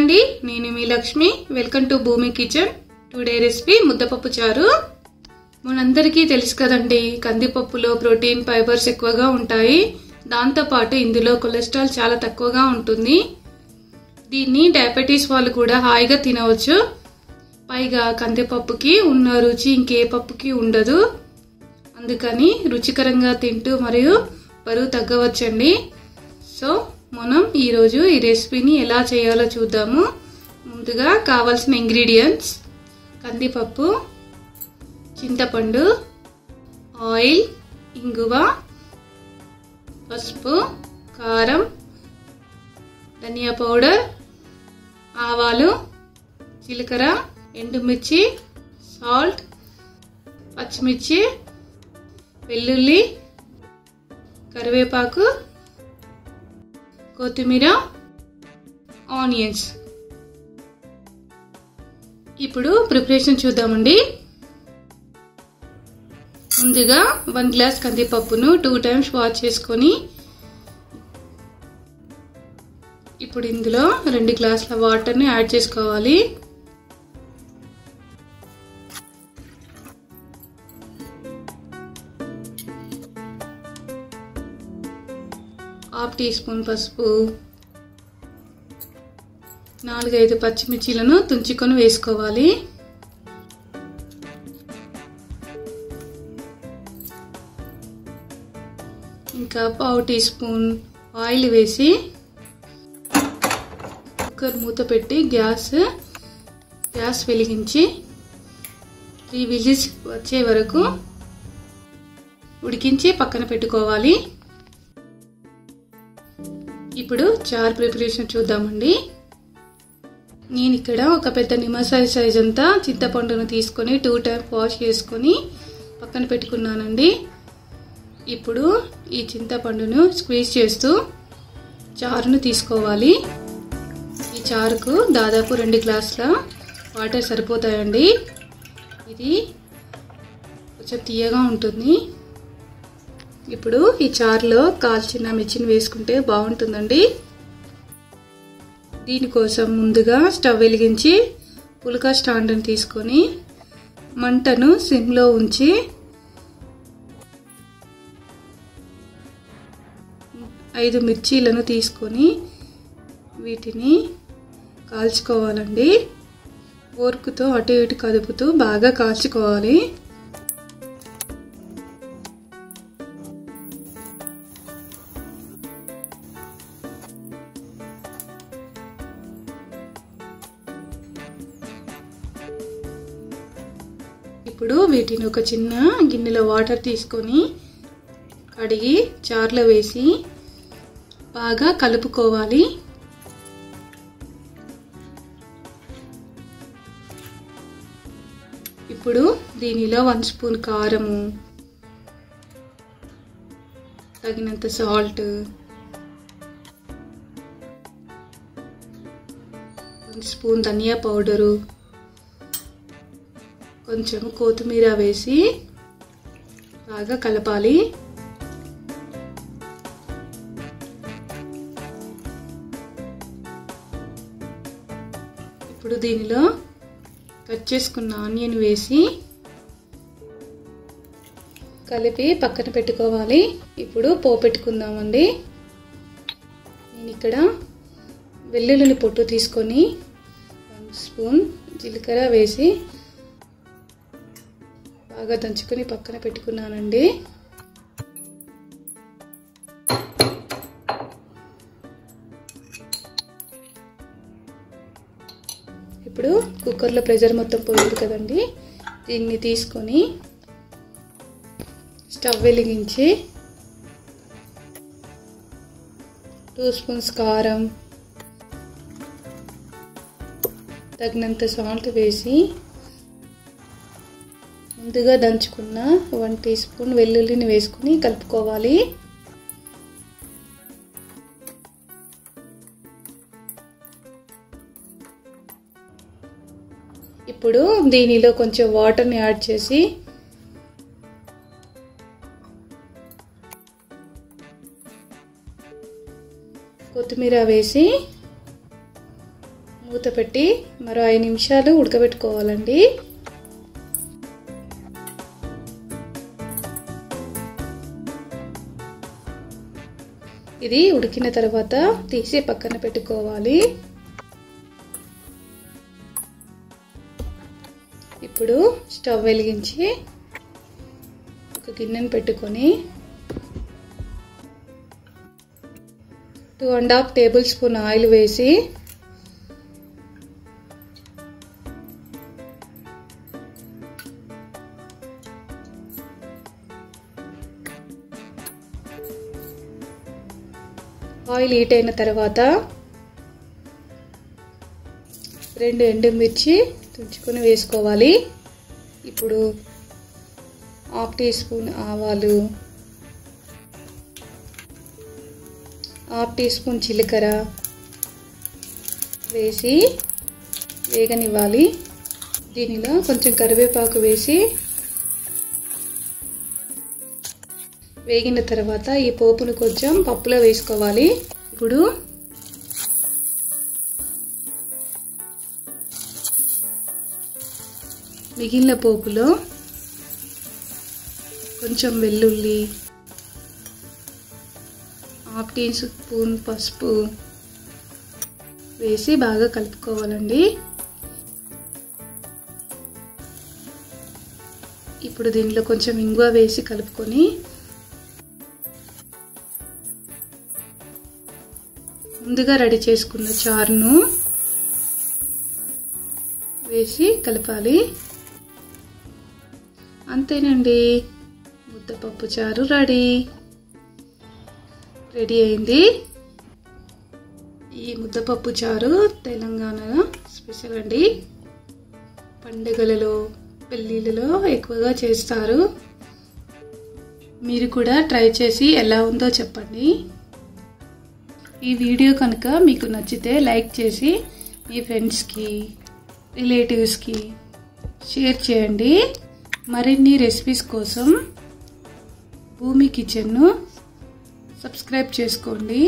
అండి, నేను మీ Lakshmi. Welcome to భూమి కిచెన్. టుడే రెసిపీ ముద్దపప్పు చారు. మనందరికీ తెలుసు కదండి, కందిపప్పులో ప్రోటీన్, ఫైబర్స్ ఎక్కువగా ఉంటాయి. దాంతోపాటు ఇందులో కొలెస్ట్రాల్ చాలా తక్కువగా ఉంటుంది. దీన్ని డయాబెటీస్ వాళ్ళు కూడా హాయిగా తినవచ్చు. పైగా కందిపప్పుకి ఉన్న రుచి ఇంకే పప్పుకి ఉండదు. అందుకని రుచికరంగా తింటూ మరియు బరువు తగ్గవచ్చండి. సో మనం ఈరోజు ఈ రెసిపీని ఎలా చేయాలో చూద్దాము. ముందుగా కావాల్సిన ఇంగ్రీడియంట్స్: కందిపప్పు, చింతపండు, ఆయిల్, ఇంగువ, పసుపు, కారం, ధనియా పౌడర్, ఆవాలు, జీలకర్ర, ఎండుమిర్చి, సాల్ట్, పచ్చిమిర్చి, వెల్లుల్లి, కరివేపాకు, కొత్తిమీర, ఆనియన్స్. ఇప్పుడు ప్రిపరేషన్ చూద్దామండి. ముందుగా 1 గ్లాస్ కందిపప్పును 2 టైమ్స్ వాష్ చేసుకొని ఇప్పుడు ఇందులో 2 గ్లాసుల వాటర్ని యాడ్ చేసుకోవాలి. హాఫ్ టీ స్పూన్ పసుపు, 4-5 పచ్చిమిర్చీలను తుంచుకొని వేసుకోవాలి. ఇంకా పావు టీ స్పూన్ ఆయిల్ వేసి కుక్కర్ మూత పెట్టి గ్యాస్ వెలిగించి 3 విజిల్స్ వచ్చే వరకు ఉడికించి పక్కన పెట్టుకోవాలి. ఇప్పుడు చారు ప్రిపరేషన్ చూద్దామండి. నేను ఇక్కడ ఒక పెద్ద నిమ్మకాయ సైజ్ అంతా చింతపండును తీసుకొని 2 టైమ్స్ వాష్ చేసుకొని పక్కన పెట్టుకున్నానండి. ఇప్పుడు ఈ చింతపండును స్క్వీజ్ చేస్తూ చారును తీసుకోవాలి. ఈ చారుకు దాదాపు 2 గ్లాసుల వాటర్ సరిపోతాయండి. ఇది కొంచెం తీయగా ఉంటుంది. ఇప్పుడు ఈ చారులో కాల్చిన మిర్చిని వేసుకుంటే బాగుంటుందండి. దీనికోసం ముందుగా స్టవ్ వెలిగించి పుల్కా స్టాండ్ని తీసుకొని మంటను సిమ్లో ఉంచి 5 మిర్చీలను తీసుకొని వీటిని కాల్చుకోవాలండి. ఫోర్క్తో అటు ఇటు కదుపుతూ బాగా కాల్చుకోవాలి. ఇప్పుడు వీటిని ఒక చిన్న గిన్నెలో వాటర్ తీసుకొని కడిగి చారులో వేసి బాగా కలుపుకోవాలి. ఇప్పుడు దీనిలో 1 స్పూన్ కారము, తగినంత సాల్ట్, 1 స్పూన్ ధనియా పౌడరు, కొంచెం కొత్తిమీర వేసి బాగా కలపాలి. ఇప్పుడు దీనిలో కట్ చేసుకున్న ఆనియన్ వేసి కలిపి పక్కన పెట్టుకోవాలి. ఇప్పుడు పోపెట్టుకుందామండి. నేను ఇక్కడ వెల్లుల్లి పొట్టు తీసుకొని 1 స్పూన్ జీలకర్ర వేసి బాగా దంచుకొని పక్కన పెట్టుకున్నానండి. ఇప్పుడు కుక్కర్లో ప్రెషర్ మొత్తం పోయింది కదండి. దీన్ని తీసుకొని స్టవ్ వెలిగించి 2 స్పూన్స్ కారం, తగినంత సాల్ట్ వేసి ముందుగా దంచుకున్న 1 టీ స్పూన్ వెల్లుల్లిని వేసుకుని కలుపుకోవాలి. ఇప్పుడు దీనిలో కొంచెం వాటర్ని యాడ్ చేసి కొత్తిమీర వేసి మూత మూత పెట్టి మరో 5 నిమిషాలు ఉడకబెట్టుకోవాలండి. ఇది ఉడికిన తర్వాత తీసి పక్కన పెట్టుకోవాలి. ఇప్పుడు స్టవ్ వెలిగించి ఒక గిన్నెను పెట్టుకొని 2½ టేబుల్ స్పూన్ ఆయిల్ వేసి ఆయిల్ హీట్ అయిన తర్వాత 2 ఎండుమిర్చి తుంచుకొని వేసుకోవాలి. ఇప్పుడు 1/2 టీ స్పూన్ ఆవాలు, 1/2 టీ స్పూన్ జీలకర్ర వేసి వేగనివ్వాలి. దీనిలో కొంచెం కరివేపాకు వేసి వేగిన తర్వాత ఈ పోపును కొంచెం పప్పులో వేసుకోవాలి. ఇప్పుడు మిగిలిన పోపులో కొంచెం వెల్లుల్లి, 1/2 టీ స్పూన్ పసుపు వేసి బాగా కలుపుకోవాలండి. ఇప్పుడు దీనిలో కొంచెం ఇంగువ వేసి కలుపుకొని ముందుగా రెడీ చేసుకున్న చారును వేసి కలపాలి. అంతేనండి, ముద్దపప్పు చారు రెడీ అయింది. ఈ ముద్దపప్పు చారు తెలంగాణ స్పెషల్ అండి. పండుగలలో, పెళ్ళిళ్ళలో ఎక్కువగా చేస్తారు. మీరు కూడా ట్రై చేసి ఎలా ఉందో చెప్పండి. ఈ వీడియో కనుక మీకు నచ్చితే లైక్ చేసి మీ ఫ్రెండ్స్కి, రిలేటివ్స్కి షేర్ చేయండి. మరిన్ని రెసిపీస్ కోసం భూమి కిచెన్ను సబ్స్క్రైబ్ చేసుకోండి.